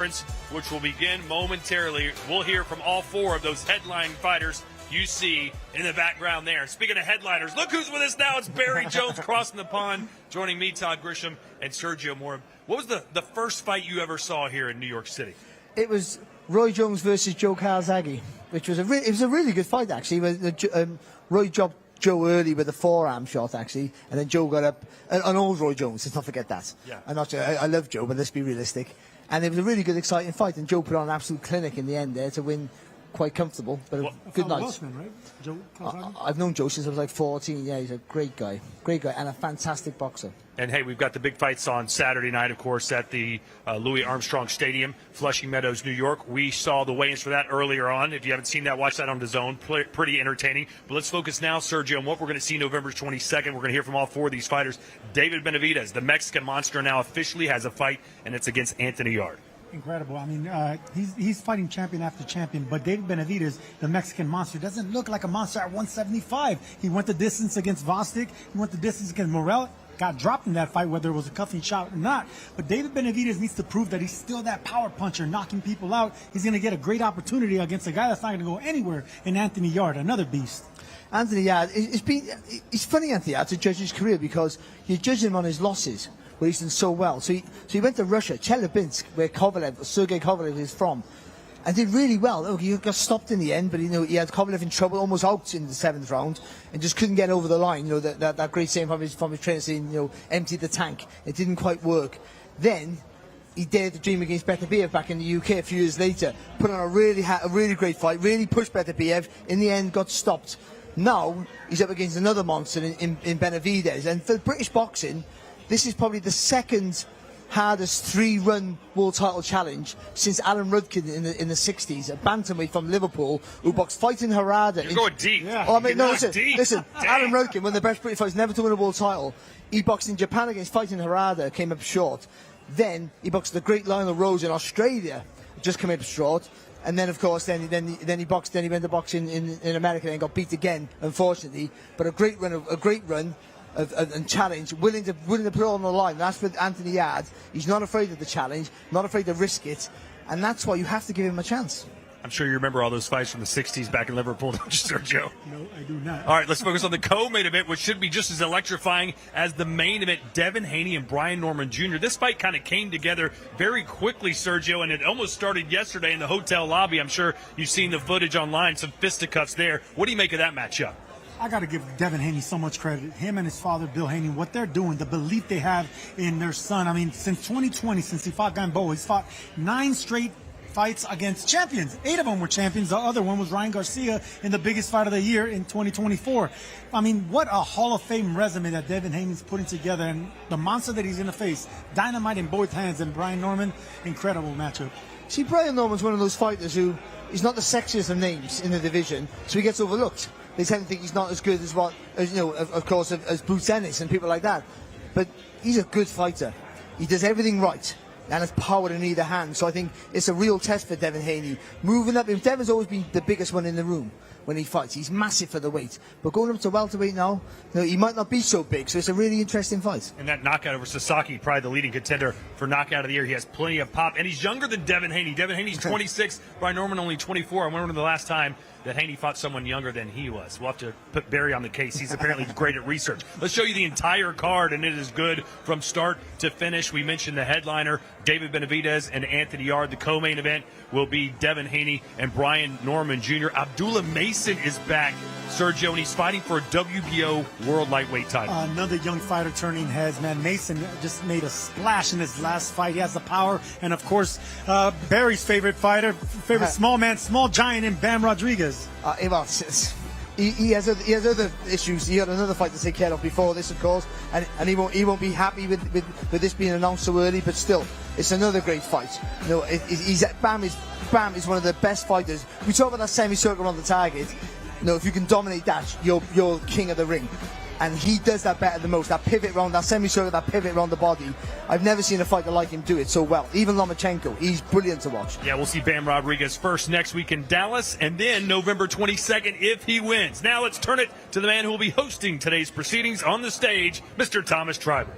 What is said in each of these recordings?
which will begin momentarily. We'll hear from all four of those headline fighters you see in the background there. Speaking of headliners, look who's with us now. It's Barry Jones crossing the pond, joining me, Todd Grisham, and Sergio Mora. What was the first fight you ever saw here in New York City? It was Roy Jones versus Joe Calzaghe, which was it was a really good fight, actually. Roy dropped Joe early with a forearm shot, actually, and then Joe got up. An old Roy Jones, let's not forget that. Yeah. I love Joe, but let's be realistic. And it was a really good, exciting fight, and Joe put on an absolute clinic in the end there to win quite comfortable. But a good night. Welshman, right? Joe Calzaghe? I've known Joe since I was like 14. Yeah, he's a great guy, and a fantastic boxer. And hey, we've got the big fights on Saturday night, of course, at the Louis Armstrong Stadium, Flushing Meadows, New York. We saw the weigh-ins for that earlier on. If you haven't seen that, watch that on DAZN. Pretty entertaining. But let's focus now, Sergio, on what we're going to see November 22nd. We're going to hear from all four of these fighters. David Benavidez, the Mexican monster, now officially has a fight, and it's against Anthony Yarde. Incredible. I mean, he's fighting champion after champion, but David Benavidez, the Mexican monster, doesn't look like a monster at 175. He went the distance against Vostok. He went the distance against Morel. Got dropped in that fight, whether it was a cuffing shot or not. But David Benavidez needs to prove that he's still that power puncher, knocking people out. He's going to get a great opportunity against a guy that's not going to go anywhere in Anthony Yarde, another beast. Anthony Yarde, it's funny, Anthony Yarde, to judge his career because you judge him on his losses, where he's done so well. So he went to Russia, Chelyabinsk, where Sergei Kovalev is from, and did really well. Look, he got stopped in the end, but he had Kovalev in trouble, almost out in the 7th round, and just couldn't get over the line. That great saying from his trainer saying, empty the tank. It didn't quite work. Then he dared to dream against Beterbiev back in the UK a few years later. Put on a really great fight, really pushed Beterbiev. In the end, got stopped. Now he's up against another monster in Benavidez, and for British boxing, this is probably the second hardest 3-run world title challenge since Alan Rudkin in the 60s, a bantamweight from Liverpool who boxed fighting Harada. You're going deep. Yeah. Oh, I mean, no, listen. Damn. Alan Rudkin, one of the best British fighters never to win a world title. He boxed in Japan against fighting Harada, came up short. Then he boxed the great Lionel Rose in Australia, just came up short. And then, of course, then he went to boxing in America and got beat again, unfortunately. But a great run. And challenge, willing to put it on the line. That's with Anthony Yarde. He's not afraid of the challenge, not afraid to risk it, and that's why you have to give him a chance. I'm sure you remember all those fights from the 60s back in Liverpool, don't you, Sergio? No, I do not. All right, let's focus on the co-main event, which should be just as electrifying as the main event. Devin Haney and Brian Norman Jr. This fight kind of came together very quickly, Sergio, and it almost started yesterday in the hotel lobby. I'm sure you've seen the footage online, some fisticuffs there. What do you make of that matchup? I got to give Devin Haney so much credit. Him and his father, Bill Haney, what they're doing, the belief they have in their son. I mean, since 2020, since he fought Gamboa, he's fought 9 straight fights against champions. 8 of them were champions. The other one was Ryan Garcia in the biggest fight of the year in 2024. I mean, what a Hall of Fame resume that Devin Haney's putting together, and the monster that he's going to face, dynamite in both hands, and Brian Norman, incredible matchup. See, Brian Norman's one of those fighters who is not the sexiest of names in the division, so he gets overlooked. They tend to think he's not as good as of course, as Bruce Ennis and people like that. But he's a good fighter. He does everything right and has power in either hand. So I think it's a real test for Devin Haney. Moving up, Devin's always been the biggest one in the room when he fights. He's massive for the weight. But going up to welterweight now, he might not be so big. So it's a really interesting fight. And that knockout over Sasaki, probably the leading contender for knockout of the year. He has plenty of pop, and he's younger than Devin Haney. Devin Haney's 26, Brian Norman only 24. I wonder when the last time that Haney fought someone younger than he was. We'll have to put Barry on the case. He's apparently great at research. Let's show you the entire card, and it is good from start to finish. We mentioned the headliner, David Benavidez and Anthony Yarde. The co-main event will be Devin Haney and Brian Norman Jr. Abdullah Mason is back, Sergio, and he's fighting for a WBO World Lightweight title. Another young fighter turning heads, man. Mason just made a splash in his last fight. He has the power, and of course, Barry's favorite fighter, small man, small giant in Bam Rodriguez. He has other issues. He had another fight to take care of before this, of course, and he won't be happy with this being announced so early. But still, it's another great fight. Bam is one of the best fighters. We talk about that semicircle on the target. If you can dominate that, you're king of the ring. And he does that better than most. That pivot round, that semicircle, that pivot round the body. I've never seen a fighter like him do it so well. Even Lomachenko, he's brilliant to watch. Yeah, we'll see Bam Rodriguez first next week in Dallas, and then November 22nd if he wins. Now let's turn it to the man who will be hosting today's proceedings on the stage, Mr. Thomas Treiber.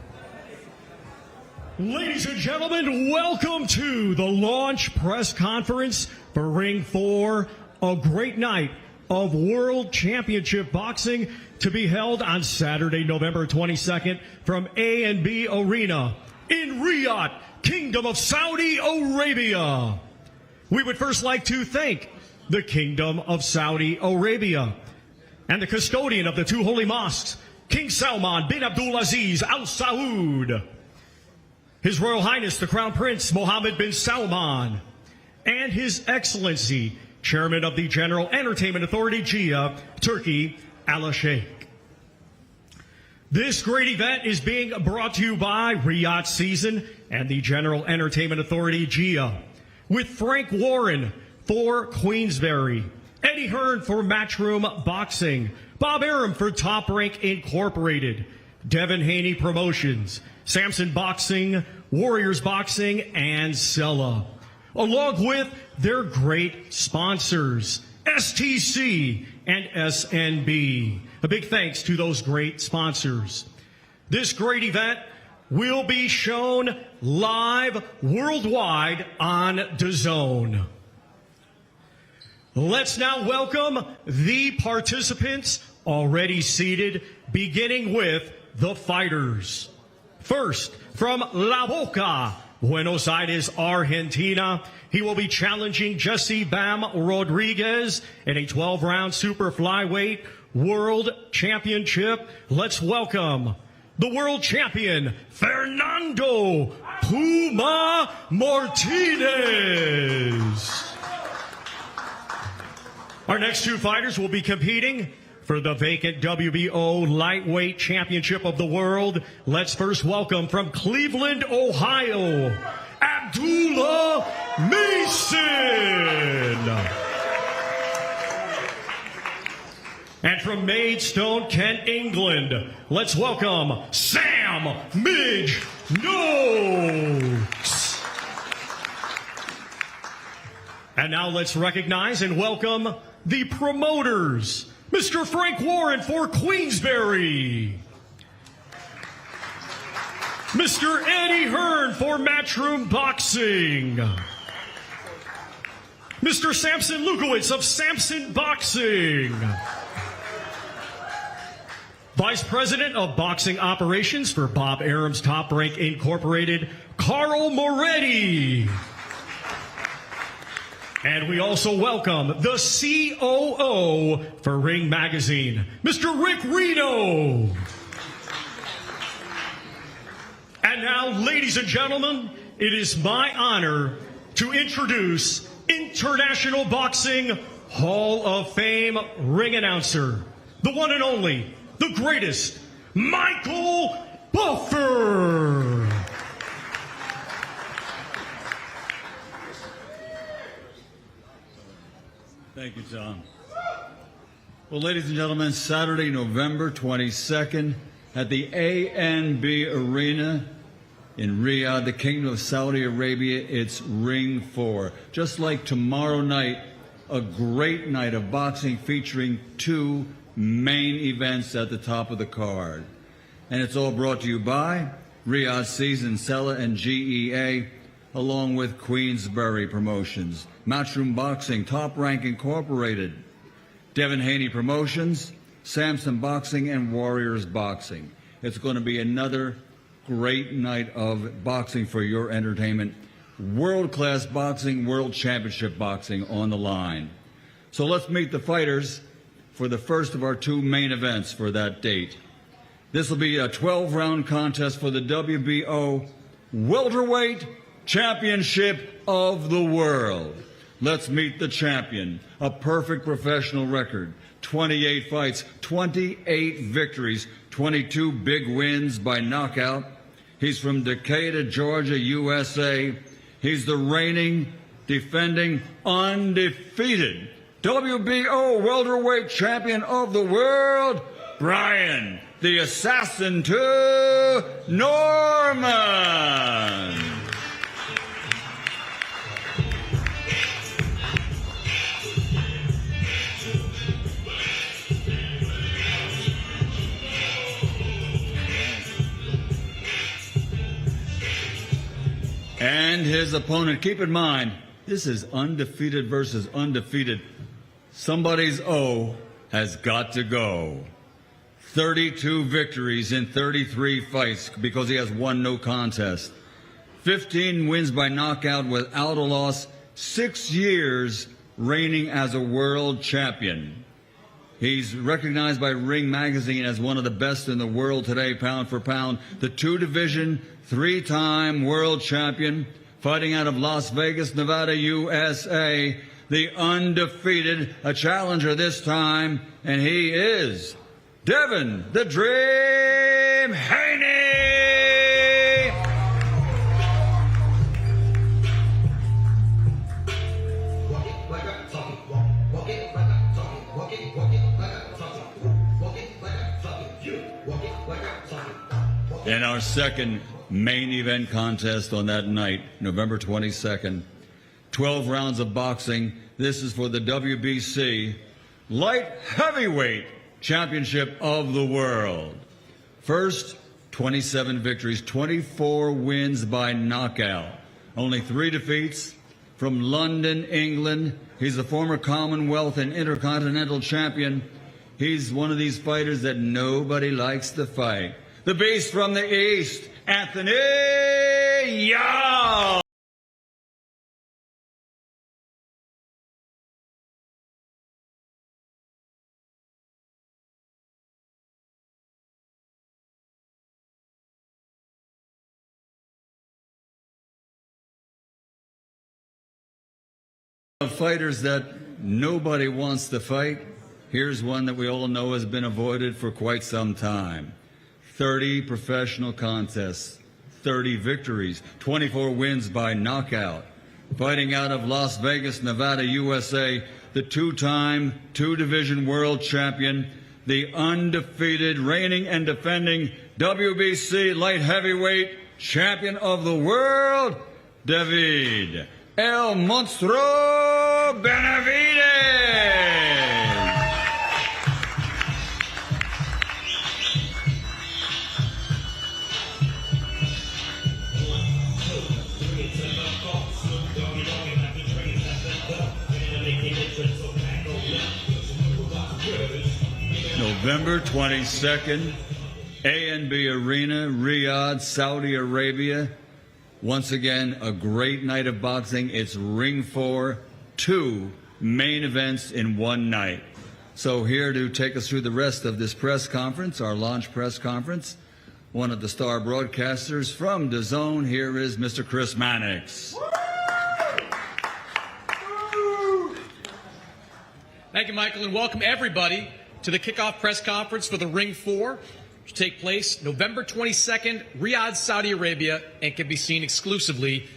Ladies and gentlemen, welcome to the launch press conference for Ring 4, a great night of World Championship Boxing to be held on Saturday, November 22nd from A&B Arena in Riyadh, Kingdom of Saudi Arabia. We would first like to thank the Kingdom of Saudi Arabia and the custodian of the two holy mosques, King Salman bin Abdulaziz Al Saud, His Royal Highness the Crown Prince Mohammed bin Salman, and His Excellency Chairman of the General Entertainment Authority, GIA, Turkey, Al Sheikh. This great event is being brought to you by Riyadh Season and the General Entertainment Authority, GIA, with Frank Warren for Queensberry, Eddie Hearn for Matchroom Boxing, Bob Arum for Top Rank Incorporated, Devin Haney Promotions, Samson Boxing, Warriors Boxing, and Sella, along with their great sponsors, STC and SNB. A big thanks to those great sponsors. This great event will be shown live worldwide on DAZN. Let's now welcome the participants already seated, beginning with the fighters. First, from La Boca, Buenos Aires, Argentina, he will be challenging Jesse Bam Rodriguez in a 12-round super flyweight world championship. Let's welcome the world champion, Fernando Puma Martinez. Our next two fighters will be competing for the vacant WBO lightweight championship of the world. Let's first welcome from Cleveland, Ohio, Abdullah Mason. And from Maidstone, Kent, England, let's welcome Sam Midge Noakes. And now let's recognize and welcome the promoters. Mr. Frank Warren for Queensberry. Mr. Eddie Hearn for Matchroom Boxing. Mr. Samson Lukowitz of Samson Boxing. Vice President of Boxing Operations for Bob Arum's Top Rank Incorporated, Carl Moretti. And we also welcome the COO for Ring Magazine, Mr. Rick Reno. And now, ladies and gentlemen, it is my honor to introduce International Boxing Hall of Fame ring announcer, the one and only, the greatest, Michael Buffer. Thank you, Tom. Well, ladies and gentlemen, Saturday, November 22nd, at the A&B Arena in Riyadh, the Kingdom of Saudi Arabia, it's Ring 4. Just like tomorrow night, a great night of boxing featuring two main events at the top of the card. And it's all brought to you by Riyadh Season, Sella, and GEA, along with Queensberry Promotions, Matchroom Boxing, Top Rank Incorporated, Devin Haney Promotions, Samson Boxing, and Warriors Boxing. It's going to be another great night of boxing for your entertainment. World-class boxing, world championship boxing on the line. So let's meet the fighters for the first of our two main events for that date. This will be a 12-round contest for the WBO Welterweight Championship of the World. Let's meet the champion. A perfect professional record. 28 fights, 28 victories, 22 big wins by knockout. He's from Decatur, Georgia, USA. He's the reigning, defending, undefeated WBO Welterweight Champion of the World, Brian, the Assassin to Norman. and his opponent. Keep in mind, this is undefeated versus undefeated. Somebody's O has got to go. 32 victories in 33 fights because he has won no contest. 15 wins by knockout without a loss. 6 years reigning as a world champion. He's recognized by Ring Magazine as one of the best in the world today, pound for pound. The 2-division, 3-time world champion, fighting out of Las Vegas, Nevada, USA. The undefeated, a challenger this time, and he is Devin the Dream Haney! In our second main event contest on that night, November 22nd, 12 rounds of boxing. This is for the WBC Light Heavyweight Championship of the World. First, 27 victories, 24 wins by knockout. Only 3 defeats. From London, England. He's a former Commonwealth and Intercontinental champion. He's one of these fighters that nobody likes to fight. The beast from the East, Anthony Yarde. Fighters that nobody wants to fight. Here's one that we all know has been avoided for quite some time. 30 professional contests, 30 victories, 24 wins by knockout. Fighting out of Las Vegas, Nevada, USA, the 2-time, 2-division world champion, the undefeated, reigning and defending WBC light heavyweight champion of the world, David El Monstro Benavidez. November 22nd, A&B Arena, Riyadh, Saudi Arabia. Once again, a great night of boxing. It's Ring 4, 2 main events in one night. So here to take us through the rest of this press conference, our launch press conference, one of the star broadcasters from DAZN, here is Mr. Chris Mannix. Thank you, Michael, and welcome everybody to the kickoff press conference for the Ring 4, which take place November 22nd, Riyadh, Saudi Arabia, and can be seen exclusively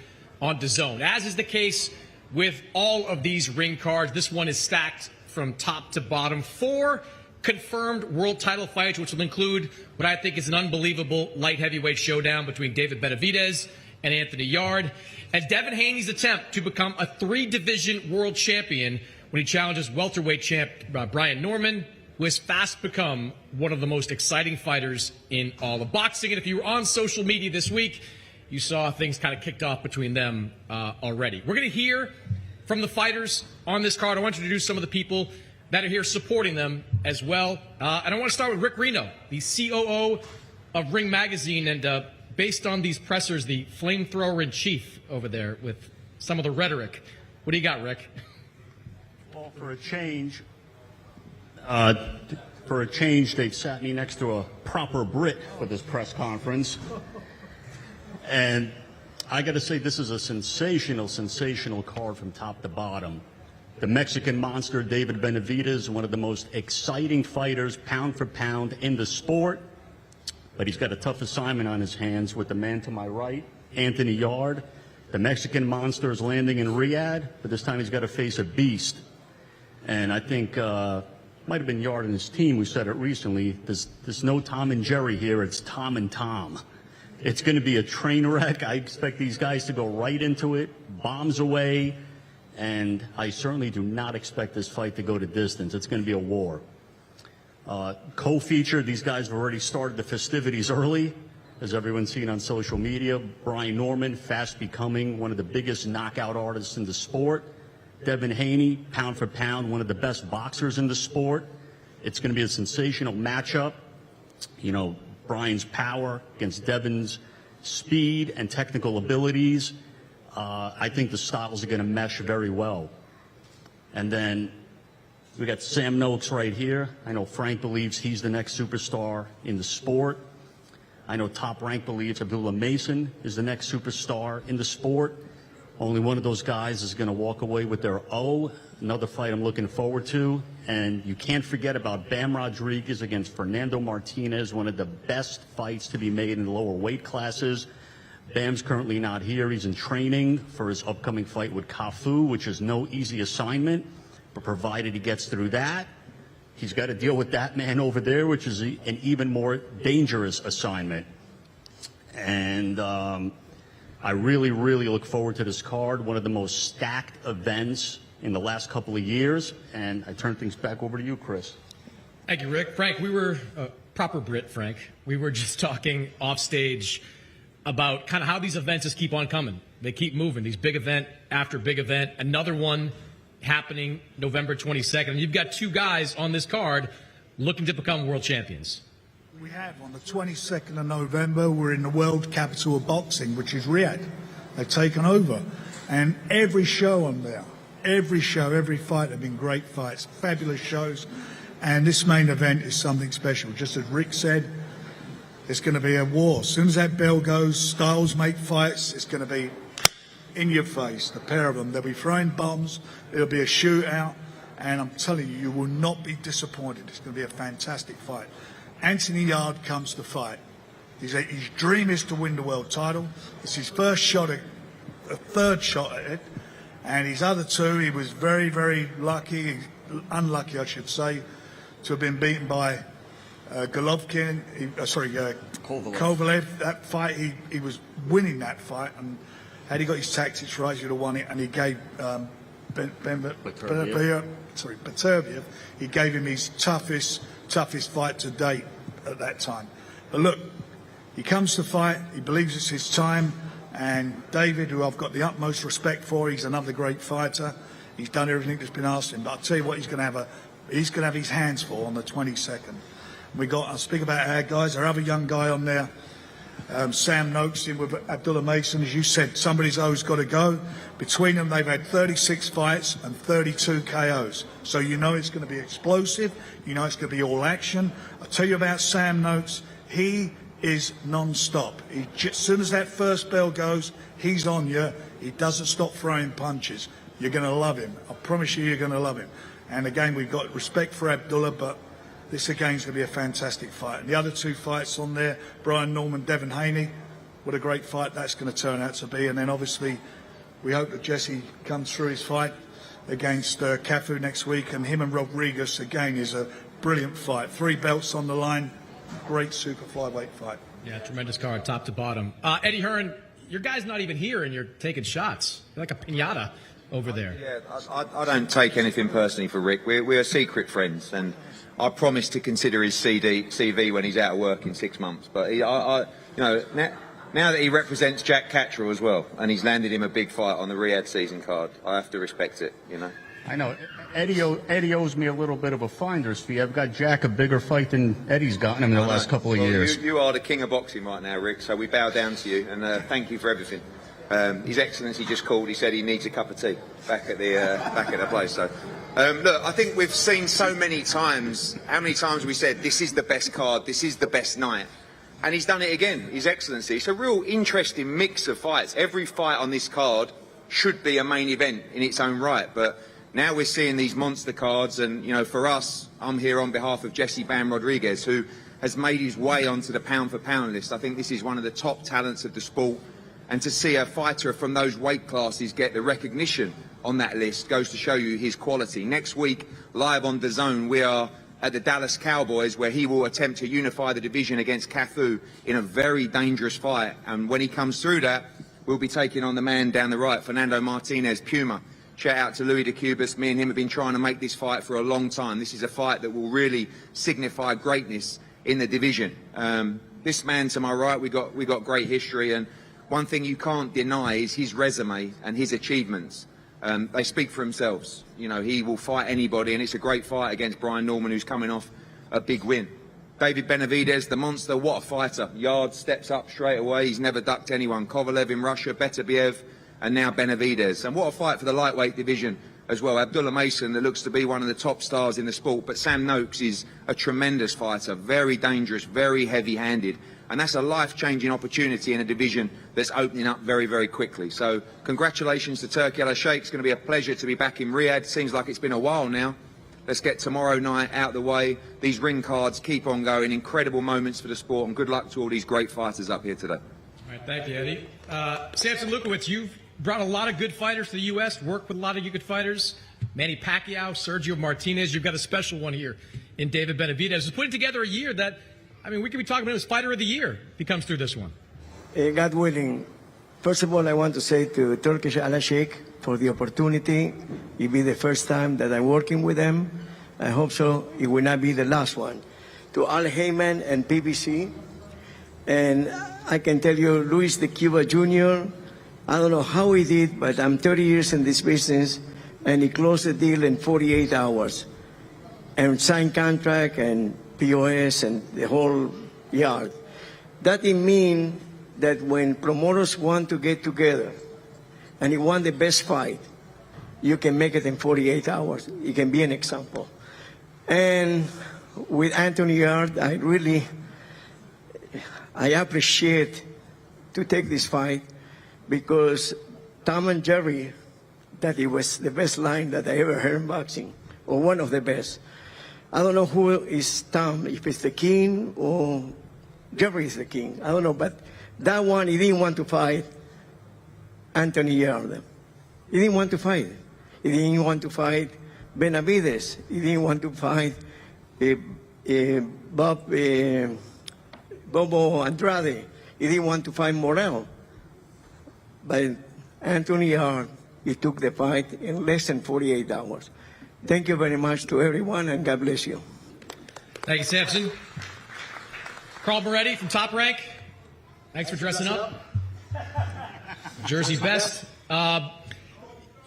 on DAZN. As is the case with all of these ring cards, this one is stacked from top to bottom. 4 confirmed world title fights, which will include what I think is an unbelievable light heavyweight showdown between David Benavidez and Anthony Yarde, and Devin Haney's attempt to become a 3-division world champion when he challenges welterweight champ Brian Norman, who has fast become one of the most exciting fighters in all of boxing. And if you were on social media this week, you saw things kind of kicked off between them already. We're going to hear from the fighters on this card. I want to introduce some of the people that are here supporting them as well. And I want to start with Rick Reno, the COO of Ring Magazine, and based on these pressers, the flamethrower-in-chief over there with some of the rhetoric. What do you got, Rick? Well, for a change, they've sat me next to a proper Brit for this press conference. And I got to say, this is a sensational card from top to bottom. The Mexican monster, David Benavidez, one of the most exciting fighters, pound for pound, in the sport. But he's got a tough assignment on his hands with the man to my right, Anthony Yarde. The Mexican monster is landing in Riyadh, but this time he's got to face a beast. And I think might have been Yarde and his team who said it recently. There's no Tom and Jerry here. It's Tom and Tom. It's going to be a train wreck. I expect these guys to go right into it, bombs away, and I certainly do not expect this fight to go to distance. It's going to be a war. Co-featured, these guys have already started the festivities early. as everyone's seen on social media. Brian Norman, fast becoming one of the biggest knockout artists in the sport. Devin Haney, pound for pound, one of the best boxers in the sport. It's going to be a sensational matchup. You know, Brian's power against Devin's speed and technical abilities. I think the styles are going to mesh very well. And then we got Sam Noakes right here. I know Frank believes he's the next superstar in the sport. I know Top Rank believes Abdullah Mason is the next superstar in the sport. Only one of those guys is going to walk away with their O. Another fight I'm looking forward to. And you can't forget about Bam Rodriguez against Fernando Martinez, one of the best fights to be made in the lower weight classes. Bam's currently not here. He's in training for his upcoming fight with Cafu, which is no easy assignment. But provided he gets through that, he's got to deal with that man over there, which is an even more dangerous assignment. And I really, really look forward to this card, one of the most stacked events in the last couple of years. And I turn things back over to you, Chris. Thank you, Rick. Frank, we were proper Brit, Frank. We were just talking off stage about kind of how these events just keep on coming. They keep moving. These big event after big event. Another one happening November 22nd. And you've got two guys on this card looking to become world champions. We have on the 22nd of November, we're in the world capital of boxing, which is Riyadh. They've taken over. And every show I'm there, every show, every fight have been great fights, fabulous shows. And this main event is something special. Just as Rick said, it's going to be a war. As soon as that bell goes, styles make fights, it's going to be in your face, the pair of them. They'll be throwing bombs, it'll be a shootout, and I'm telling you, you will not be disappointed. It's going to be a fantastic fight. Anthony Yard comes to fight. His dream is to win the world title. It's his first shot at, a third shot at it, and his other two, he was very, very lucky, unlucky I should say, to have been beaten by Golovkin, Kovalev. That fight, he was winning that fight, and had he got his tactics right, he would have won it. And he gave Beterbiev, he gave him his toughest fight to date at that time. But look, he comes to fight, he believes it's his time, and David, who I've got the utmost respect for, he's another great fighter. He's done everything that's been asked of him. But I'll tell you what, he's going to have his hands full on the 22nd. I'll speak about our guys, our other young guy on there, Sam Noakes in with Abdullah Mason. As you said, somebody's always got to go. Between them, they've had 36 fights and 32 KOs. So you know it's going to be explosive. You know it's going to be all action. I'll tell you about Sam Noakes. He is non-stop. As soon as that first bell goes, he's on you. He doesn't stop throwing punches. You're going to love him. I promise you're going to love him. And again, we've got respect for Abdullah, but this again is going to be a fantastic fight. And the other two fights on there, Brian Norman, Devin Haney, what a great fight that's going to turn out to be. And then obviously we hope that Jesse comes through his fight against Cafu next week. And him and Rodriguez, again, is a brilliant fight. 3 belts on the line, great super flyweight fight. Yeah, tremendous card, top to bottom. Eddie Hearn, your guy's not even here and you're taking shots. You're like a piñata over there. Yeah, I don't take anything personally for Rick. We're secret friends, and I promise to consider his CV when he's out of work in 6 months. But now that he represents Jack Cattrall as well, and he's landed him a big fight on the Riyadh season card, I have to respect it. You know. I know Eddie owes me a little bit of a finder's fee. I've got Jack a bigger fight than Eddie's gotten him in the last couple of years. You are the king of boxing right now, Rick. So we bow down to you, and thank you for everything. His Excellency just called. He said he needs a cup of tea back at the place. So, look, I think we've seen so many times. How many times we said this is the best card, this is the best night, and he's done it again. His Excellency. It's a real interesting mix of fights. Every fight on this card should be a main event in its own right, but now we're seeing these monster cards, and for us, I'm here on behalf of Jesse Bam Rodriguez, who has made his way onto the pound-for-pound list. I think this is one of the top talents of the sport, and to see a fighter from those weight classes get the recognition on that list goes to show you his quality. Next week, live on DAZN, we are at the Dallas Cowboys, where he will attempt to unify the division against Cafu in a very dangerous fight. And when he comes through that, we'll be taking on the man down the right, Fernando Martinez, Puma. Shout out to Louis de Cubas. Me and him have been trying to make this fight for a long time. This is a fight that will really signify greatness in the division. this man to my right, we got great history, and one thing you can't deny is his resume and his achievements. They speak for themselves. You know, he will fight anybody, and it's a great fight against Brian Norman, who's coming off a big win. David Benavidez, the monster, what a fighter. Yard steps up straight away. He's never ducked anyone. Kovalev in Russia, Beterbiev, and now Benavidez. And what a fight for the lightweight division as well. Abdullah Mason, that looks to be one of the top stars in the sport, but Sam Noakes is a tremendous fighter, very dangerous, very heavy-handed, and that's a life-changing opportunity in a division that's opening up very, very quickly. So congratulations to Turki Al-Sheikh. It's going to be a pleasure to be back in Riyadh. Seems like it's been a while now. Let's get tomorrow night out the way. These ring cards keep on going. Incredible moments for the sport, and good luck to all these great fighters up here today. All right, thank you, Eddie. Samson Lukowicz, you've brought a lot of good fighters to the U.S., worked with a lot of good fighters. Manny Pacquiao, Sergio Martinez. You've got a special one here in David Benavidez. It's putting together a year that, I mean, we could be talking about his fighter of the year if he comes through this one. God willing, first of all, I want to say to Turkish Al-Sheikh for the opportunity. It'll be the first time that I'm working with them. I hope so. It will not be the last one. To Al Heyman and PBC, and I can tell you, Luis de Cuba Jr., I don't know how he did, but I'm 30 years in this business, and he closed the deal in 48 hours, and signed contract and POS and the whole yard. That means that when promoters want to get together and you want the best fight, you can make it in 48 hours. It can be an example. And with Anthony Yard, I appreciate to take this fight because Tom and Jerry, that it was the best line that I ever heard in boxing, or one of the best. I don't know who is Tom, if it's the king or Jerry is the king. I don't know, but that one, he didn't want to fight Anthony Yard. He didn't want to fight. He didn't want to fight Benavidez. He didn't want to fight Bobo Andrade. He didn't want to fight Morel. But Anthony Yard, he took the fight in less than 48 hours. Thank you very much to everyone, and God bless you. Thank you, Samson. Carl Moretti from Top Rank. Thanks for dressing up. Jersey best.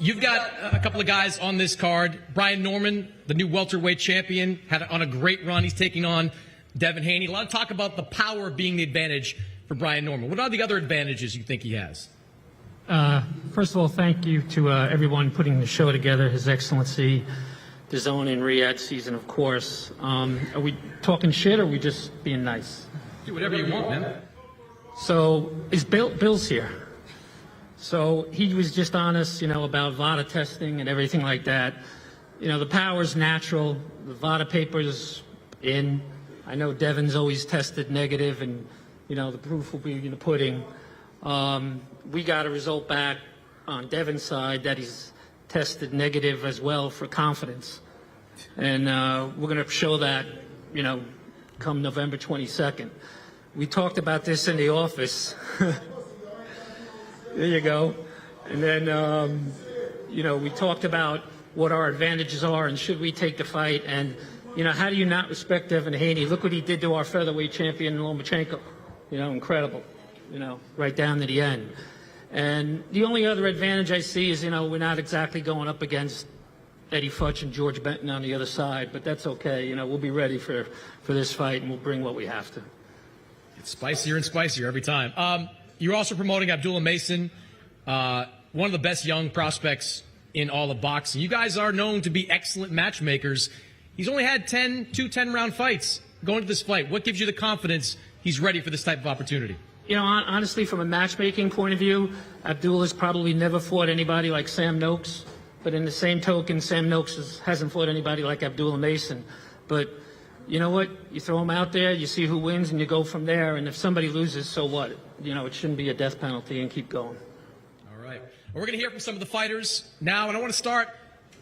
You've got a couple of guys on this card. Brian Norman, the new welterweight champion, had on a great run. He's taking on Devin Haney. A lot of talk about the power of being the advantage for Brian Norman. What are the other advantages you think he has? First of all, thank you to everyone putting the show together, His Excellency, the Zone in Riyadh season, of course. Are we talking shit or are we just being nice? Do whatever you want, man. So, Bill's here. So he was just honest, about VADA testing and everything like that. The power's natural. The VADA paper's in. I know Devin's always tested negative, and, the proof will be in the pudding. We got a result back on Devin's side that he's tested negative as well for confidence. And we're going to show that, come November 22nd. We talked about this in the office. There you go. And then, we talked about what our advantages are and should we take the fight. And, how do you not respect Devin Haney? Look what he did to our featherweight champion, Lomachenko. Incredible, right down to the end. And the only other advantage I see is, we're not exactly going up against Eddie Futch and George Benton on the other side, but that's okay. We'll be ready for this fight, and we'll bring what we have to. It's spicier and spicier every time. You're also promoting Abdullah Mason, one of the best young prospects in all of boxing. You guys are known to be excellent matchmakers. He's only had 2 10-round fights going to this fight. What gives you the confidence he's ready for this type of opportunity? Honestly, from a matchmaking point of view, Abdullah's probably never fought anybody like Sam Noakes. But in the same token, Sam Noakes hasn't fought anybody like Abdullah Mason. But you know what? You throw him out there, you see who wins, and you go from there. And if somebody loses, so what? It shouldn't be a death penalty, and keep going. All right. Well, we're going to hear from some of the fighters now, and I want to start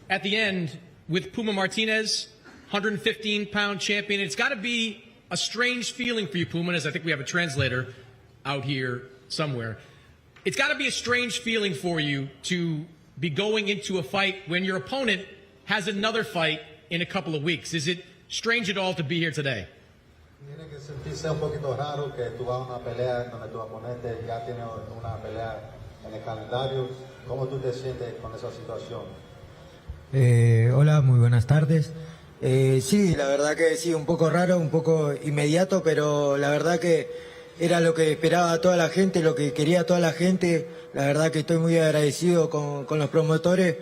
at the end with Puma Martinez, 115-pound champion. It's got to be a strange feeling for you, Puma, as I think we have a translator out here somewhere. It's got to be a strange feeling for you to be going into a fight when your opponent has another fight in a couple of weeks. Is it strange at all to be here today? Tiene que sentirse un poquito raro que tú vas a una pelea donde tu oponente ya tiene una pelea en el calendario. ¿Cómo tú te sientes con esa situación? Hola, muy buenas tardes. Sí, la verdad que sí, un poco raro, un poco inmediato, pero la verdad que era lo que esperaba toda la gente, lo que quería toda la gente. La verdad que estoy muy agradecido con los promotores,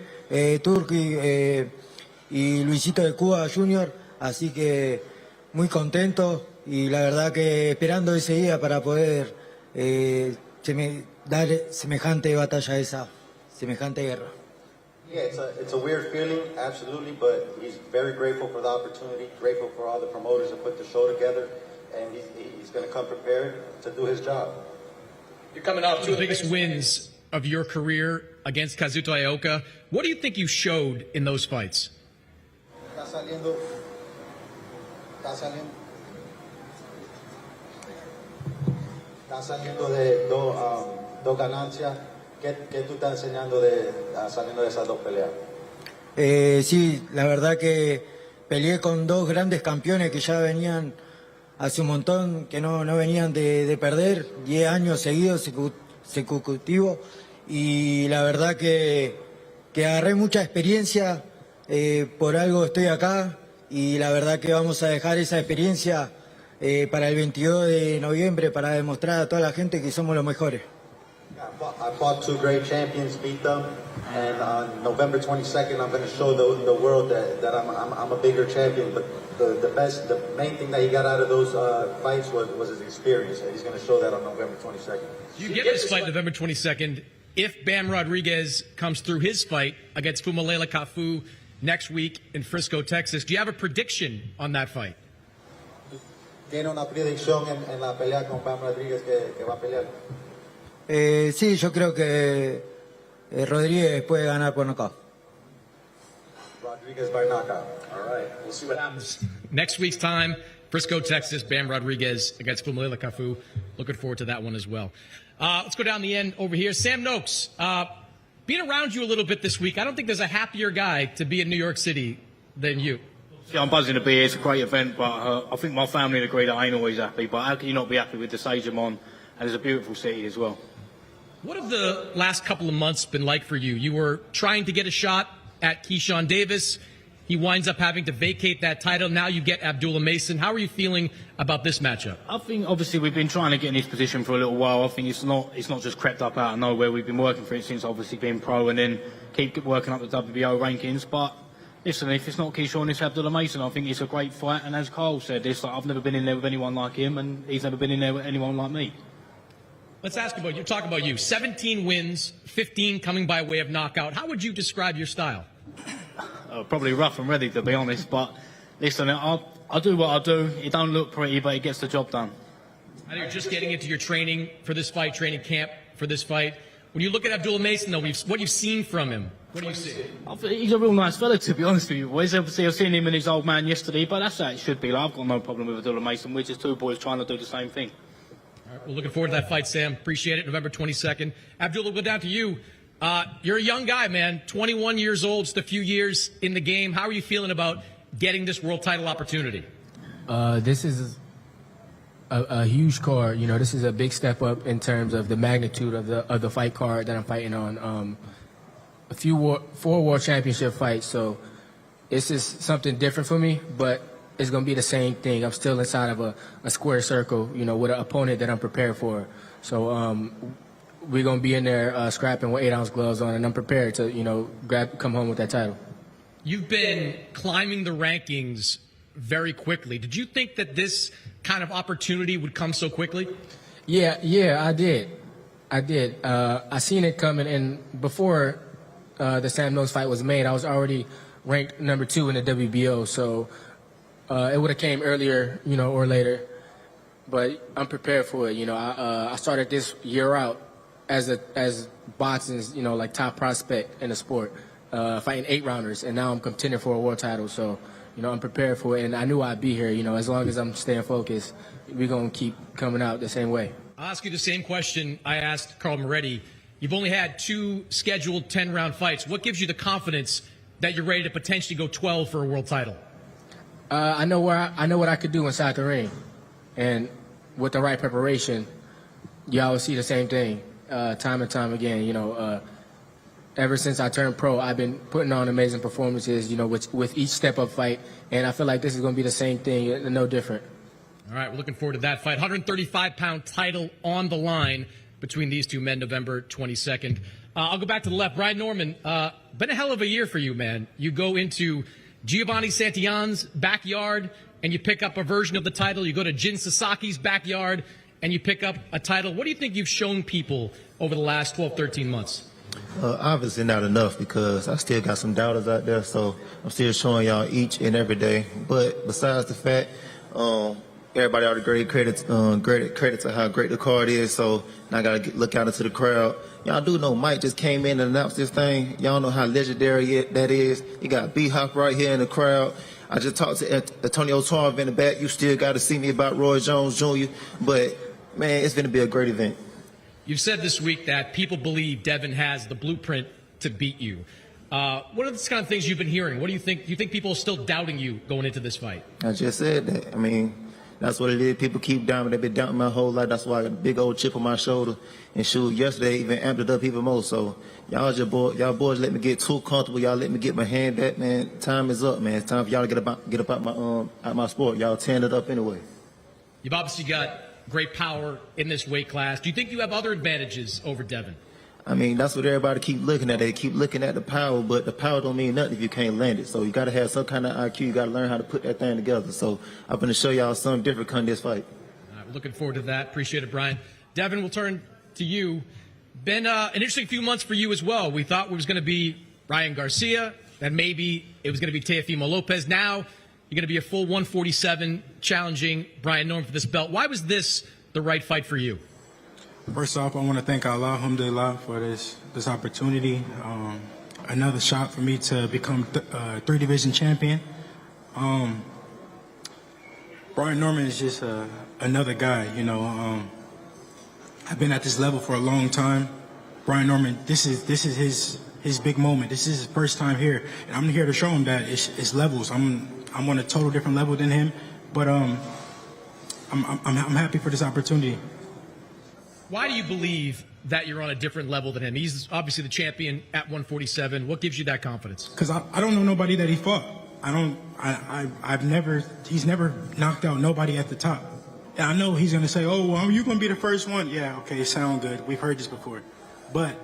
Turki y Luisito de Cuba Junior, así que muy contento y la verdad que esperando ese día para poder dar semejante batalla, esa semejante guerra. Yeah, it's a weird feeling, absolutely, but he's very grateful for the opportunity, grateful for all the promoters that put the show together, and he's going to come prepared to do his job. You're coming off two of the biggest wins of your career against Kazuto Ioka. What do you think you showed in those fights? Está saliendo de dos ganancias. ¿Qué tú estás enseñando saliendo de esas dos peleas? Sí, la verdad que peleé con dos grandes campeones que ya venían hace un montón, que no venían de perder, 10 años seguidos consecutivos, y la verdad que agarré mucha experiencia, por algo estoy acá, y la verdad que vamos a dejar esa experiencia para el 22 de noviembre para demostrar a toda la gente que somos los mejores. I fought two great champions, beat them, and on November 22nd, I'm going to show the world that I'm a bigger champion. But the main thing that he got out of those fights was his experience, and he's going to show that on November 22nd. You get this fight November 22nd. If Bam Rodriguez comes through his fight against Fumalela Kafu next week in Frisco, Texas, do you have a prediction on that fight? ¿Tiene una predicción en la pelea con Bam Rodriguez que va a pelear? Sí, yo creo que Rodríguez puede ganar por nocaut. Rodriguez by knockout. All right, we'll see what happens. Next week's time, Frisco, Texas, Bam Rodriguez against Fumalela Kafu. Looking forward to that one as well. Let's go down the end over here. Sam Noakes, being around you a little bit this week, I don't think there's a happier guy to be in New York City than you. Yeah, I'm buzzing to be here. It's a great event, but I think my family would agree that I ain't always happy. But how can you not be happy with the stage I'm on? And it's a beautiful city as well. What have the last couple of months been like for you? You were trying to get a shot at Keyshawn Davis. He winds up having to vacate that title. Now you get Abdullah Mason. How are you feeling about this matchup? I think obviously we've been trying to get in this position for a little while. I think it's not just crept up out of nowhere. We've been working for it since obviously being pro and then keep working up the WBO rankings. But listen, if it's not Keyshawn, it's Abdullah Mason. I think it's a great fight. And as Carl said, I've never been in there with anyone like him, and he's never been in there with anyone like me. Let's ask about you. Talk about you. 17 wins, 15 coming by way of knockout. How would you describe your style? Probably rough and ready, to be honest. But listen, I do what I do. It don't look pretty, but it gets the job done. I know you're just getting into your training for this fight, training camp for this fight. When you look at Abdullah Mason, though, what you've seen from him, what do you see? He's a real nice fella, to be honest with you, boys. Obviously, I've seen him and his old man yesterday, but that's how it should be. Like, I've got no problem with Abdullah Mason. We're just two boys trying to do the same thing. All right, we're looking forward to that fight, Sam. Appreciate it. November 22nd. Abdullah, we'll go down to you. You're a young guy, man. 21 years old, just a few years in the game. How are you feeling about getting this world title opportunity? This is a huge card. You know, this is a big step up in terms of the magnitude of the fight card that I'm fighting on. Four world championship fights, so this is something different for me, but it's going to be the same thing. I'm still inside of a square circle, you know, with an opponent that I'm prepared for. So we're going to be in there scrapping with 8-ounce gloves on, and I'm prepared to, you know, come home with that title. You've been climbing the rankings very quickly. Did you think that this kind of opportunity would come so quickly? Yeah, I did. I seen it coming, and before the Sam Noakes fight was made, I was already ranked number 2 in the WBO, so it would have came earlier, you know, or later. But I'm prepared for it. You know, I started this year out as boxing's, you know, like top prospect in the sport, fighting 8-rounders, and now I'm contending for a world title. So, you know, I'm prepared for it, and I knew I'd be here. You know, as long as I'm staying focused, we're gonna keep coming out the same way. I'll ask you the same question I asked Carl Moretti. You've only had 2 scheduled 10-round fights. What gives you the confidence that you're ready to potentially go 12 for a world title? I know what I could do inside the ring. And with the right preparation, y'all will see the same thing time and time again. You know, ever since I turned pro, I've been putting on amazing performances, you know, with each step-up fight. And I feel like this is going to be the same thing, no different. All right, we're looking forward to that fight. 135-pound title on the line between these two men, November 22nd. I'll go back to the left. Brian Norman, been a hell of a year for you, man. You go into Giovanni Santillan's backyard and you pick up a version of the title. You go to Jin Sasaki's backyard and you pick up a title. What do you think you've shown people over the last 12, 13 months? Obviously not enough, because I still got some doubters out there, so I'm still showing y'all each and every day. But besides the fact, everybody already gave credit to how great the card is, so now I got to look out into the crowd. Y'all do know Mike just came in and announced this thing. Y'all know how legendary that is. You got B-Hop right here in the crowd. I just talked to Antonio Tarv in the back. You still got to see me about Roy Jones Jr., but, man, it's going to be a great event. You've said this week that people believe Devin has the blueprint to beat you. What are the kind of things you've been hearing? What do you think? Do you think people are still doubting you going into this fight? I just said that. I mean, that's what it is. People keep doubting. They've been doubting my whole life. That's why I got a big old chip on my shoulder. And shoot, yesterday even amped it up even more. So y'all boys let me get too comfortable. Y'all let me get my hand back, man. Time is up, man. It's time for y'all to get up out my sport. Y'all tearing it up anyway. You've obviously got great power in this weight class. Do you think you have other advantages over Devin? I mean, that's what everybody keep looking at. They keep looking at the power, but the power don't mean nothing if you can't land it. So you got to have some kind of IQ. You got to learn how to put that thing together. So I'm going to show y'all something different come this fight. All right, we're looking forward to that. Appreciate it, Brian. Devin, we'll turn to you. Been an interesting few months for you as well. We thought it was going to be Ryan Garcia, then maybe it was going to be Teofimo Lopez. Now you're going to be a full 147 challenging Brian Norman for this belt. Why was this the right fight for you? First off, I want to thank Allah, alhamdulillah, for this opportunity. Another shot for me to become three-division champion. Brian Norman is just another guy, you know. I've been at this level for a long time. Brian Norman, this is his big moment. This is his first time here, and I'm here to show him that it's levels. I'm on a total different level than him, but I'm happy for this opportunity. Why do you believe that you're on a different level than him? He's obviously the champion at 147. What gives you that confidence? Because I don't know nobody that he fought. He's never knocked out nobody at the top. And I know he's going to say, oh, well, you're going to be the first one. Yeah, okay, sound good. We've heard this before. But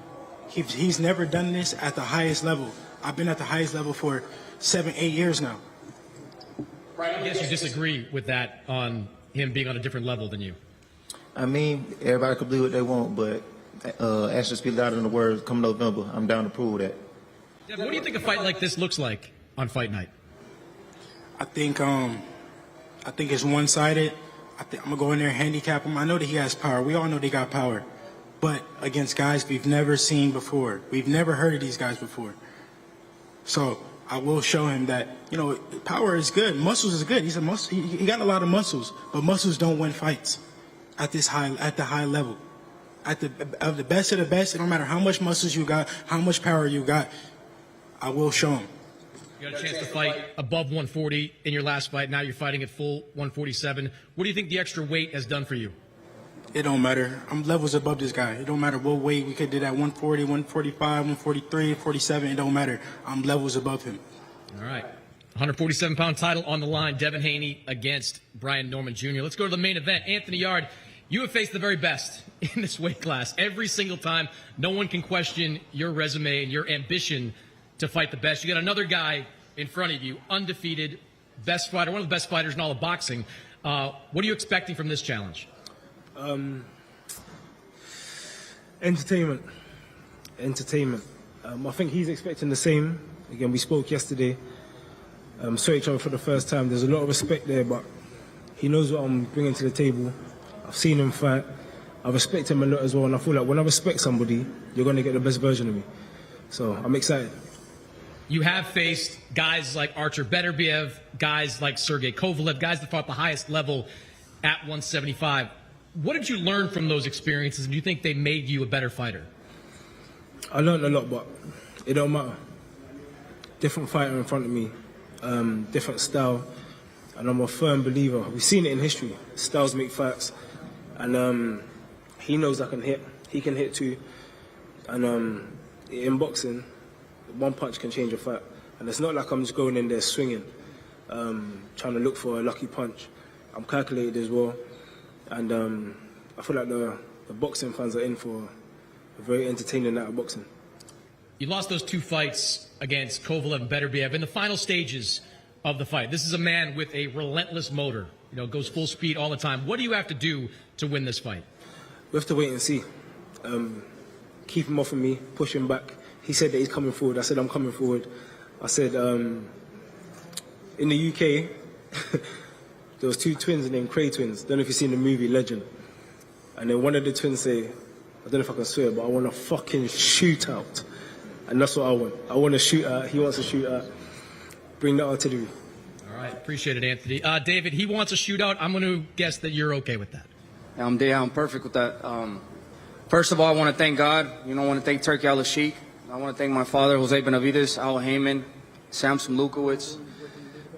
he's never done this at the highest level. I've been at the highest level for 7-8 years now. I guess you disagree with that on him being on a different level than you. I mean, everybody can believe what they want, but actions speak louder than the words. Come November, I'm down to prove that. Devin, what do you think a fight like this looks like on fight night? I think it's one-sided. I'm gonna go in there and handicap him. I know that he has power. We all know they got power, but against guys we've never seen before, we've never heard of these guys before. So I will show him that, you know, power is good, muscles is good. He's a muscle. He got a lot of muscles, but muscles don't win fights at the high level. Of the best of the best, no matter how much muscles you got, how much power you got, I will show him. You got a chance to fight above 140 in your last fight. Now you're fighting at full 147. What do you think the extra weight has done for you? It don't matter. I'm levels above this guy. It don't matter what weight we could do that 140, 145, 143, 47. It don't matter. I'm levels above him. All right. 147-pound title on the line. Devin Haney against Brian Norman Jr. Let's go to the main event. Anthony Yard, you have faced the very best in this weight class every single time. No one can question your resume and your ambition to fight the best. You got another guy in front of you, undefeated, best fighter, one of the best fighters in all of boxing. What are you expecting from this challenge? Entertainment. I think he's expecting the same. Again, we spoke yesterday. Saw each other for the first time. There's a lot of respect there, but he knows what I'm bringing to the table. I've seen him fight. I respect him a lot as well, and I feel like when I respect somebody, you're going to get the best version of me. So I'm excited. You have faced guys like Artur Beterbiev, guys like Sergey Kovalev, guys that fought at the highest level at 175. What did you learn from those experiences, and do you think they made you a better fighter? I learned a lot, but it don't matter. Different fighter in front of me, different style. and I'm a firm believer. We've seen it in history. Styles make fights, and he knows I can hit. He can hit too, and in boxing, one punch can change a fight. And it's not like I'm just going in there swinging, trying to look for a lucky punch. I'm calculated as well, and I feel like the boxing fans are in for a very entertaining night of boxing. You lost those 2 fights against Kovalev and Beterbiev in the final stages of the fight. This is a man with a relentless motor, goes full speed all the time. What do you have to do to win this fight? We have to wait and see. Keep him off of me, push him back. He said that he's coming forward. I said I'm coming forward. I said in the UK, there was 2 twins named Cray twins. Don't know if you've seen the movie Legend. And then one of the twins say, I don't know if I can swear, but I want a fucking shootout. And that's what I want. I want a shootout. He wants a shootout. Bring the artillery. All right, appreciate it, Anthony. David, he wants a shootout. I'm going to guess that you're okay with that. Yeah, I'm perfect with that. First of all, I want to thank God. I want to thank Turki Al-Sheikh. I want to thank my father, Jose Benavides, Al Heyman, Samson Lukowicz,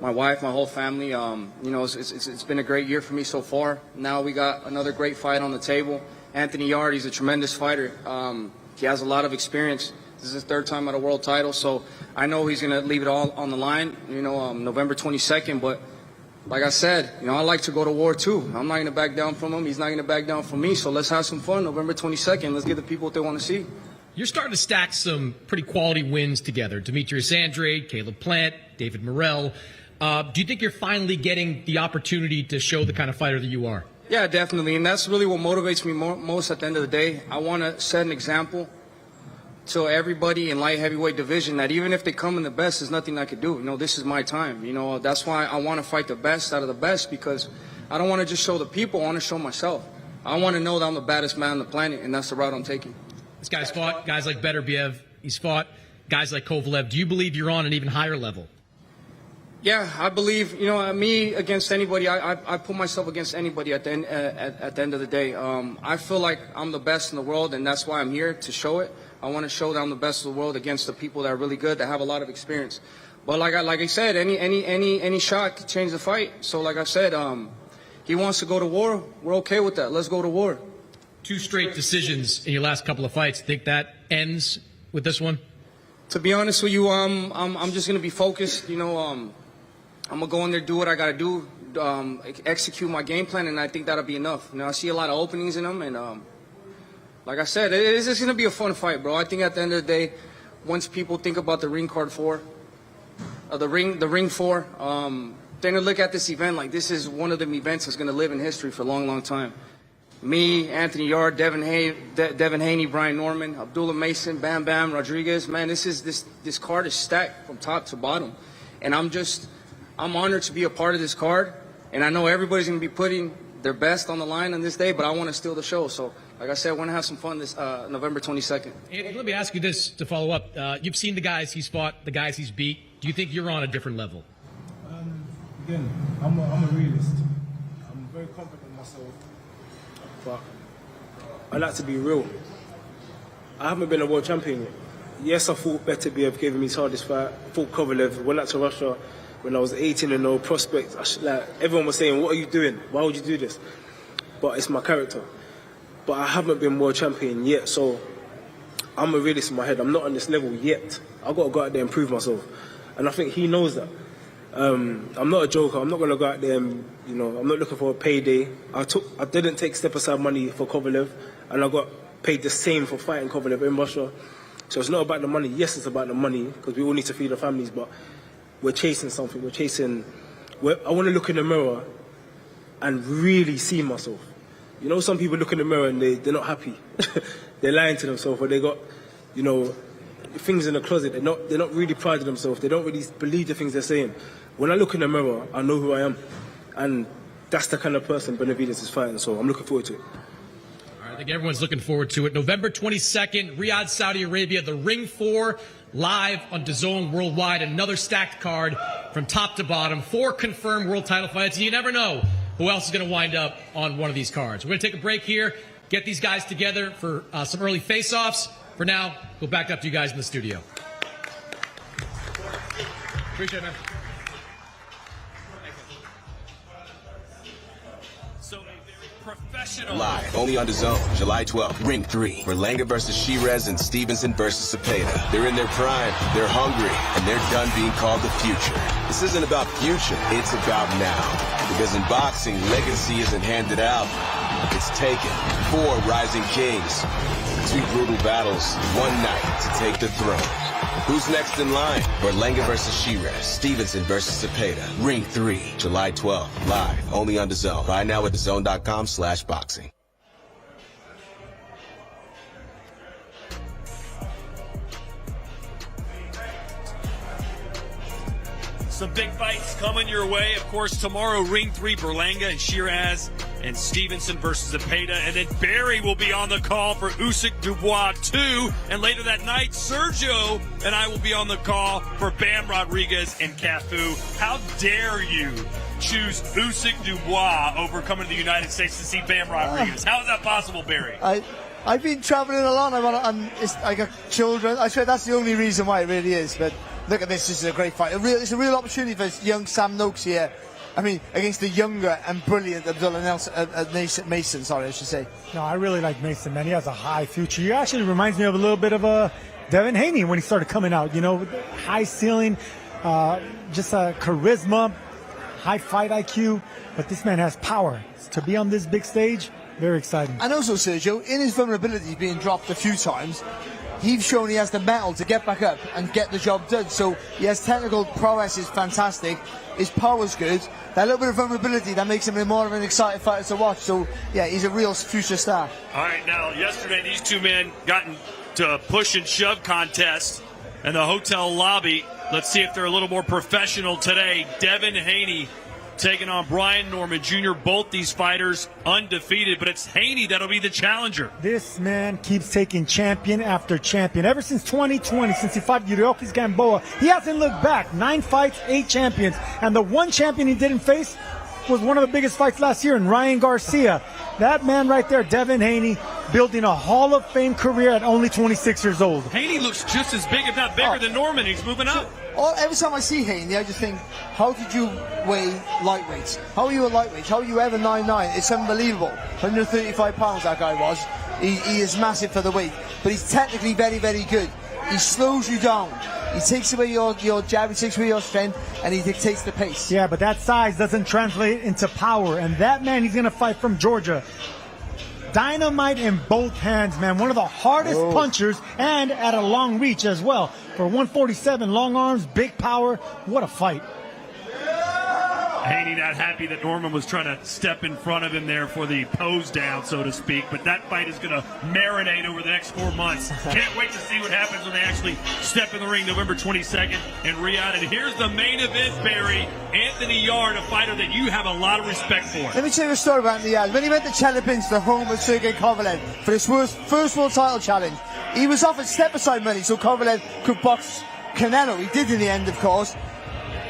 my wife, my whole family. It's been a great year for me so far. Now we got another great fight on the table. Anthony Yarde, he's a tremendous fighter. He has a lot of experience. This is his 3rd time at a world title, so I know he's going to leave it all on the line, November 22nd. But like I said, I like to go to war too. I'm not going to back down from him. He's not going to back down from me. So let's have some fun November 22nd. Let's give the people what they want to see. You're starting to stack some pretty quality wins together. Demetrius Andrade, Caleb Plant, David Morrell. Do you think you're finally getting the opportunity to show the kind of fighter that you are? Yeah, definitely. And that's really what motivates me most at the end of the day. I want to set an example to everybody in light heavyweight division that even if they come in the best, there's nothing I could do. This is my time. That's why I want to fight the best out of the best, because I don't want to just show the people. I want to show myself. I want to know that I'm the baddest man on the planet, and that's the route I'm taking. This guy's fought guys like Beterbiev. He's fought guys like Kovalev. Do you believe you're on an even higher level? Yeah, I believe, me against anybody, I put myself against anybody at the end of the day. I feel like I'm the best in the world, and that's why I'm here, to show it. I want to show that I'm the best in the world against the people that are really good, that have a lot of experience. But like I said, any shot could change the fight. So like I said, he wants to go to war. We're okay with that. Let's go to war. 2 straight decisions in your last couple of fights. Think that ends with this one? To be honest with you, I'm just gonna be focused. I'm gonna go in there, do what I gotta do, execute my game plan, and I think that'll be enough. I see a lot of openings in them, and like I said, it's just gonna be a fun fight, bro. I think at the end of the day, once people think about the ring card 4, the ring 4, they're gonna look at this event like this is one of them events that's gonna live in history for a long, long time. Me, Anthony Yarde, Devin Haney, Brian Norman, Abdullah Mason, Bam Bam, Rodriguez. Man, this card is stacked from top to bottom, and I'm honored to be a part of this card. And I know everybody's gonna be putting their best on the line on this day, but I want to steal the show. So, like I said, I want to have some fun this November 22nd. Anthony, let me ask you this to follow up. You've seen the guys he's fought, the guys he's beat. Do you think you're on a different level? Again, I'm a realist. I'm very confident in myself. But I like to be real. I haven't been a world champion yet. Yes, I fought Beterbiev, gave him his hardest fight. Fought Kovalev, went out to Russia when I was 18-0 prospect. Everyone was saying, "What are you doing? Why would you do this?" But it's my character. But I haven't been world champion yet, so I'm a realist in my head. I'm not on this level yet. I've got to go out there and prove myself, and I think he knows that. I'm not a joker. I'm not going to go out there and, I'm not looking for a payday. I didn't take step aside money for Kovalev, and I got paid the same for fighting Kovalev in Russia. So it's not about the money. Yes, it's about the money, because we all need to feed our families, but we're chasing something. I want to look in the mirror and really see myself. Some people look in the mirror and they're not happy. They're lying to themselves, or they got, things in the closet. They're not really proud of themselves. They don't really believe the things they're saying. When I look in the mirror, I know who I am, and that's the kind of person Benavides is fighting. So I'm looking forward to it. All right, I think everyone's looking forward to it. November 22nd, Riyadh, Saudi Arabia. The Ring 4 live on DAZN Worldwide. Another stacked card from top to bottom. 4 confirmed world title fights. And you never know who else is going to wind up on one of these cards. We're going to take a break here, get these guys together for some early face-offs. For now, go back up to you guys in the studio. Appreciate it, man. professional. Live, only on DAZN, July 12th. Ring 3, Berlanga versus Shiraz and Stevenson versus Cepeda. They're in their prime, they're hungry, and they're done being called the future. This isn't about future, it's about now. Because in boxing, legacy isn't handed out, it's taken. 4 rising kings, 2 brutal battles, 1 night to take the throne. Who's next in line? Berlanga versus Shiraz, Stevenson versus Cepeda. Ring 3, July 12th. Live, only on DAZN. Buy now at DAZN.com/boxing. Some big fights coming your way. Of course, tomorrow, Ring 3, Berlanga and Shiraz and Stevenson versus Cepeda. And then Barry will be on the call for Usyk Dubois 2. And later that night, Sergio and I will be on the call for Bam Rodriguez and Cafu. How dare you choose Usyk Dubois over coming to the United States to see Bam Rodriguez? How is that possible, Barry? I've been traveling a lot. I got children. I swear that's the only reason why it really is. But look at this. This is a great fight. It's a real opportunity for young Sam Noakes here. I mean, against the younger and brilliant Abdullah Mason, sorry, I should say. No, I really like Mason, man. He has a high future. He actually reminds me of a little bit of Devin Haney when he started coming out. You know, high ceiling, just a charisma, high fight IQ. But this man has power. To be on this big stage, very exciting. And also, Sergio, in his vulnerability being dropped a few times, he's shown he has the mettle to get back up and get the job done. So he has technical prowess is fantastic. His power's good. That little bit of vulnerability that makes him more of an exciting fighter to watch. So yeah, he's a real future star. All right, now yesterday these two men got into a push and shove contest in the hotel lobby. Let's see if they're a little more professional today. Devin Haney taking on Brian Norman Jr. Both these fighters undefeated, but it's Haney that'll be the challenger. This man keeps taking champion after champion. Ever since 2020, since he fought Yuriokis Gamboa, he hasn't looked back. 9 fights, 8 champions. And the one champion he didn't face was one of the biggest fights last year in Ryan Garcia. That man right there, Devin Haney, building a Hall of Fame career at only 26 years old. Haney looks just as big, if not bigger, than Norman. He's moving up. Every time I see Haney, I just think, how did you weigh lightweights? How are you a lightweight? How are you ever 9'9"? It's unbelievable. 135 pounds that guy was. He is massive for the weight, but he's technically very, very good. He slows you down. He takes away your jab, he takes away your strength, and he dictates the pace. Yeah, but that size doesn't translate into power. And that man, he's going to fight from Georgia. Dynamite in both hands, man. One of the hardest punchers, and at a long reach as well. For 147, long arms, big power. What a fight. Haney not happy that Norman was trying to step in front of him there for the pose down, so to speak. But that fight is going to marinate over the next 4 months. Can't wait to see what happens when they actually step in the ring November 22nd in Riyadh. And here's the main event, Barry. Anthony Yarde, a fighter that you have a lot of respect for. Let me tell you a story about Anthony Yarde. When he went to Chelyabinsk, the home of Sergey Kovalev, for his first world title challenge, he was offered step-aside money so Kovalev could box Canelo. He did in the end, of course.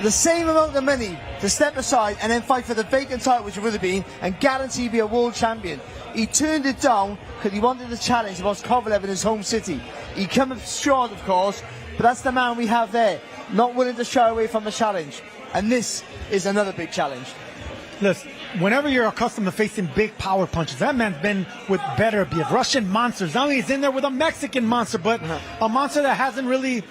The same amount of money to step aside and then fight for the vacant title, which it would have been, and guarantee to be a world champion. He turned it down because he wanted the challenge against Kovalev in his home city. He came up short, of course, but that's the man we have there, not willing to shy away from the challenge. And this is another big challenge. Listen, whenever you're accustomed to facing big power punches, that man's been with better be it Russian monsters. Not only is in there with a Mexican monster, but a monster that hasn't really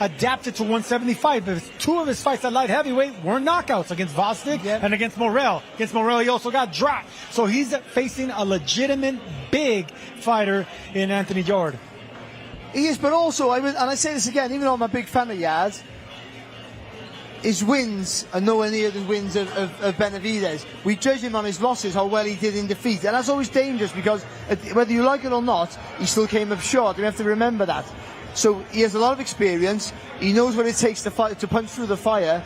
adapted to 175. But 2 of his fights at light heavyweight were knockouts against Vostok and against Morel. Against Morel, he also got dropped. So he's facing a legitimate big fighter in Anthony Yarde. He is, but also, I say this again, even though I'm a big fan of Yarde, his wins are nowhere near the wins of Benavidez. We judge him on his losses, how well he did in defeat. And that's always dangerous because whether you like it or not, he still came up short. You have to remember that. So he has a lot of experience. He knows what it takes to punch through the fire,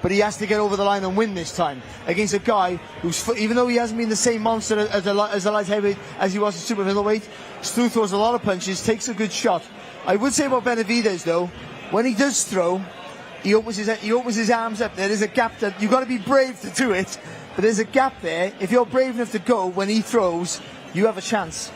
but he has to get over the line and win this time against a guy who's, even though he hasn't been the same monster as a light heavyweight as he was a super middleweight, still throws a lot of punches, takes a good shot. I would say about Benavidez though, when he does throw, he opens his arms up. There is a gap that you've got to be brave to do it, but there's a gap there. If you're brave enough to go when he throws, you have a chance.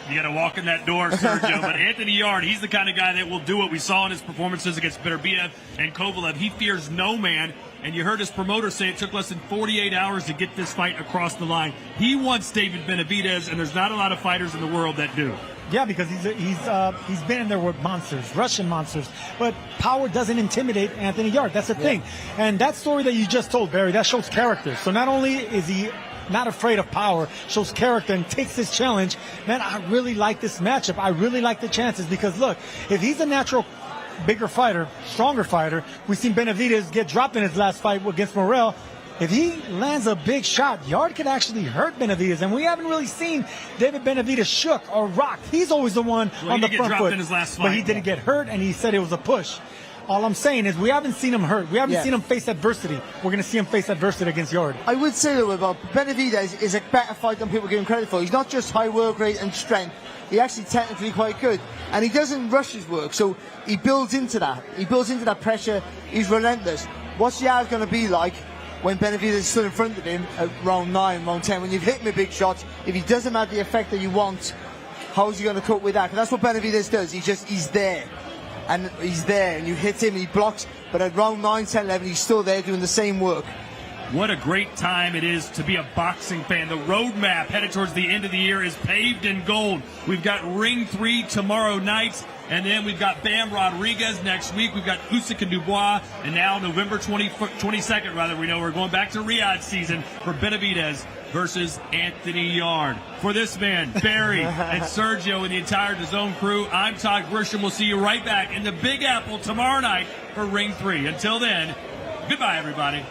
You got to walk in that door, Sergio. But Anthony Yarde, he's the kind of guy that will do what we saw in his performances against Beterbiev and Kovalev. He fears no man. And you heard his promoter say it took less than 48 hours to get this fight across the line. He wants David Benavidez, and there's not a lot of fighters in the world that do. Yeah, because he's been in there with monsters, Russian monsters. But power doesn't intimidate Anthony Yarde. That's the thing. And that story that you just told, Barry, that shows character. So not only is he not afraid of power, shows character and takes this challenge. Man, I really like this matchup. I really like the chances because, look, if he's a natural bigger fighter, stronger fighter, we've seen Benavidez get dropped in his last fight against Morrell. If he lands a big shot, Yarde could actually hurt Benavidez, and we haven't really seen David Benavidez shook or rocked. He's always the one on the front foot. In his last fight. But he didn't get hurt, and he said it was a push. All I'm saying is we haven't seen him hurt. We haven't seen him face adversity. We're going to see him face adversity against Yarde. I would say, though, about Benavidez is a better fight than people give him credit for. He's not just high work rate and strength. He's actually technically quite good. And he doesn't rush his work, so he builds into that. He builds into that pressure. He's relentless. What's Yarde going to be like when Benavidez stood in front of him at round 9, round 10? When you've hit him with big shots, if he doesn't have the effect that you want, how's he going to cope with that? Because that's what Benavidez does. He's there. And he's there, and you hit him, and he blocks. But at round 9, 10, 11, he's still there doing the same work. What a great time it is to be a boxing fan. The roadmap headed towards the end of the year is paved in gold. We've got Ring 3 tomorrow night, and then we've got Bam Rodriguez next week. We've got Usyk and Dubois, and now November 22nd, we know we're going back to Riyadh season for Benavidez versus Anthony Yarde. For this man, Barry, and Sergio, and the entire DAZN crew, I'm Todd Grisham. We'll see you right back in the Big Apple tomorrow night for Ring 3. Until then, goodbye, everybody.